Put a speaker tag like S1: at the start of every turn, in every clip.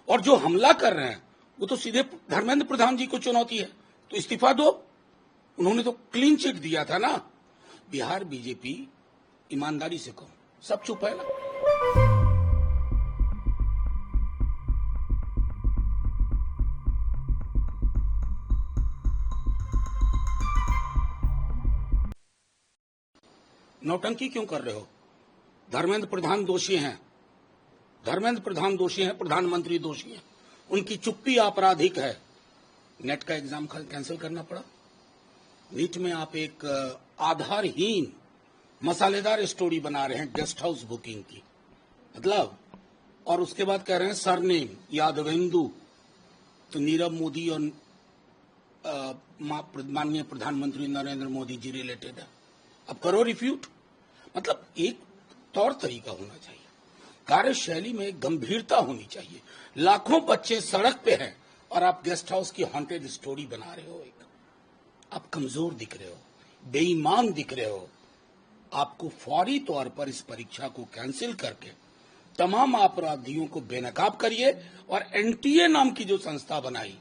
S1: और जो हमला कर रहे हैं वो तो सीधे धर्मेंद्र प्रधान जी को चुनौती है, तो इस्तीफा दो। उन्होंने तो क्लीन चिट दिया था ना। बिहार बीजेपी ईमानदारी से कहो सब चुप है ना। नौटंकी क्यों कर रहे हो? धर्मेंद्र प्रधान दोषी हैं, धर्मेंद्र प्रधान दोषी हैं, प्रधानमंत्री दोषी हैं, उनकी चुप्पी आपराधिक है। नेट का एग्जाम कैंसिल करना पड़ा। नीट में आप एक आधारहीन मसालेदार स्टोरी बना रहे हैं गेस्ट हाउस बुकिंग की, मतलब, और उसके बाद कह रहे हैं सरनेम यादवेंदु, तो नीरव मोदी और माननीय प्रधानमंत्री नरेंद्र मोदी जी रिलेटेड है। अब करो रिफ्यूट। मतलब एक तौर तरीका होना चाहिए, कार्यशैली में गंभीरता होनी चाहिए। लाखों बच्चे सड़क पे हैं और आप गेस्ट हाउस की हॉन्टेड स्टोरी बना रहे हो। एक आप कमजोर दिख रहे हो, बेईमान दिख रहे हो। आपको फौरी तौर पर इस परीक्षा को कैंसिल करके तमाम अपराधियों को बेनकाब करिए और एनटीए नाम की जो संस्था बनाई,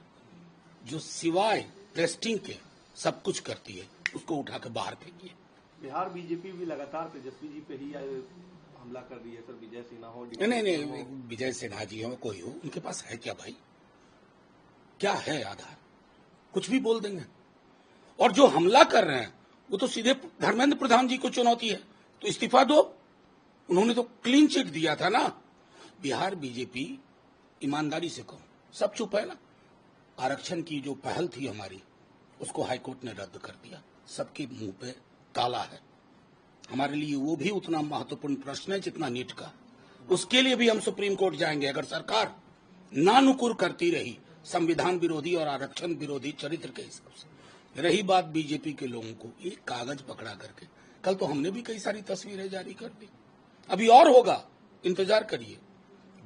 S1: जो सिवाय टेस्टिंग के सब कुछ करती है, उसको उठा के बाहर फेंकिए।
S2: बिहार बीजेपी भी लगातार तेजस्वी जी पे ही हमला कर रही है सर। विजय सिन्हा हो,
S1: नहीं, विजय सिन्हा जी हो, कोई हो, उनके पास है क्या भाई? क्या है आधार? कुछ भी बोल देंगे। और जो हमला कर रहे हैं वो तो सीधे धर्मेंद्र प्रधान जी को चुनौती है, तो इस्तीफा दो। उन्होंने तो क्लीन चिट दिया था ना। बिहार बीजेपी ईमानदारी से कहो सब चुप है ना। आरक्षण की जो पहल थी हमारी, उसको हाईकोर्ट ने रद्द कर दिया। सबके मुंह पे ताला है। हमारे लिए वो भी उतना महत्वपूर्ण प्रश्न है जितना नीट का। उसके लिए भी हम सुप्रीम कोर्ट जाएंगे अगर सरकार नानुकुर करती रही संविधान विरोधी और आरक्षण विरोधी चरित्र के हिसाब से। रही बात बीजेपी के लोगों को, एक कागज पकड़ा करके, कल तो हमने भी कई सारी तस्वीरें जारी कर दी, अभी और होगा, इंतजार करिए।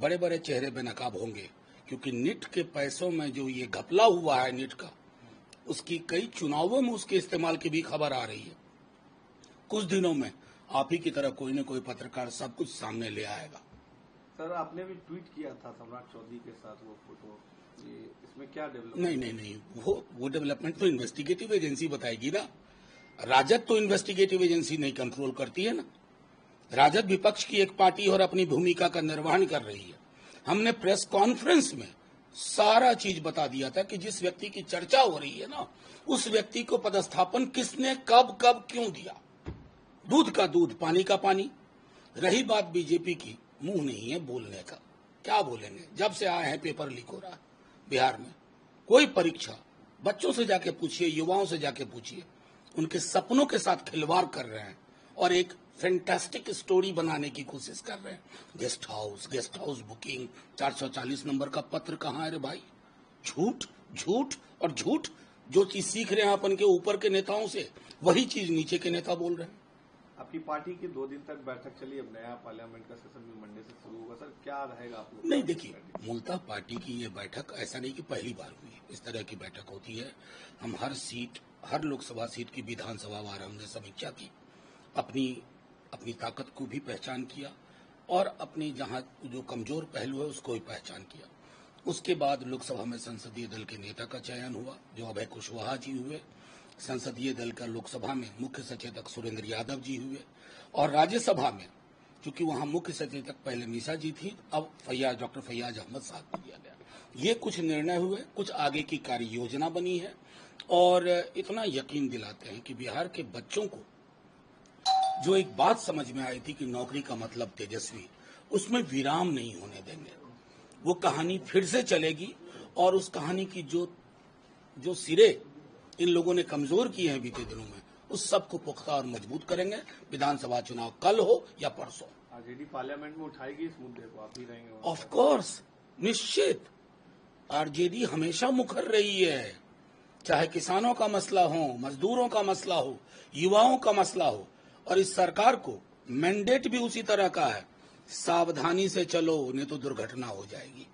S1: बड़े बड़े चेहरे बेनकाब होंगे, क्योंकि नीट के पैसों में जो ये घपला हुआ है नीट का, उसकी कई चुनावों में उसके इस्तेमाल की भी खबर आ रही है। कुछ दिनों में आप ही की तरह कोई न कोई पत्रकार सब कुछ सामने ले आएगा।
S2: सर आपने भी ट्वीट किया था सम्राट चौधरी के साथ वो फोटो, इसमें क्या डेवलपमेंट?
S1: नहीं, वो डेवलपमेंट तो इन्वेस्टिगेटिव एजेंसी बताएगी ना। राजद तो इन्वेस्टिगेटिव एजेंसी नहीं कंट्रोल करती है ना। राजद विपक्ष की एक पार्टी और अपनी भूमिका का निर्वहन कर रही है। हमने प्रेस कॉन्फ्रेंस में सारा चीज बता दिया था कि जिस व्यक्ति की चर्चा हो रही है ना, उस व्यक्ति को पदस्थापन किसने कब कब क्यों दिया। दूध का दूध, पानी का पानी। रही बात बीजेपी की, मुंह नहीं है बोलने का, क्या बोलेंगे? जब से आए हैं पेपर लीक हो रहा है बिहार में। कोई परीक्षा बच्चों से जाके पूछिए, युवाओं से जाके पूछिए, उनके सपनों के साथ खिलवाड़ कर रहे हैं और एक फैंटास्टिक स्टोरी बनाने की कोशिश कर रहे हैं। गेस्ट हाउस बुकिंग, 440 नंबर का पत्र कहाँ है रे भाई? झूठ झूठ और झूठ। जो चीज सीख रहे हैं अपन के ऊपर के नेताओं से, वही चीज नीचे के नेता बोल रहे हैं।
S2: आपकी पार्टी की 2 दिन तक बैठक चली, अब नया पार्लियामेंट का सेशन भी मंडे से शुरू होगा। सर क्या रहेगा आप लोग?
S1: नहीं, देखिए, मूलतः पार्टी की ये बैठक ऐसा नहीं कि पहली बार हुई है, इस तरह की बैठक होती है। हम हर लोकसभा सीट की विधानसभा वार हमने समीक्षा की, अपनी ताकत को भी पहचान किया और अपनी जहां जो कमजोर पहलू है उसको भी पहचान किया। उसके बाद लोकसभा में संसदीय दल के नेता का चयन हुआ, जो अभय कुशवाहा जी हुए। संसदीय दल का लोकसभा में मुख्य सचेतक सुरेंद्र यादव जी हुए, और राज्यसभा में क्योंकि वहां मुख्य सचेतक पहले मीसा जी थी, अब डॉक्टर फैयाज अहमद साहब को दिया गया। ये कुछ निर्णय हुए, कुछ आगे की कार्य योजना बनी है, और इतना यकीन दिलाते हैं कि बिहार के बच्चों को जो एक बात समझ में आई थी कि नौकरी का मतलब तेजस्वी, उसमें विराम नहीं होने देंगे। वो कहानी फिर से चलेगी, और उस कहानी की जो सिरे इन लोगों ने कमजोर किए हैं बीते दिनों में, उस सब को पुख्ता और मजबूत करेंगे। विधानसभा चुनाव कल हो या परसों।
S2: आरजेडी पार्लियामेंट में उठाएगी इस मुद्दे को, आप ही रहेंगे?
S1: ऑफ कोर्स, निश्चित। आरजेडी हमेशा मुखर रही है, चाहे किसानों का मसला हो, मजदूरों का मसला हो, युवाओं का मसला हो। और इस सरकार को मैंडेट भी उसी तरह का है, सावधानी से चलो नहीं तो दुर्घटना हो जाएगी।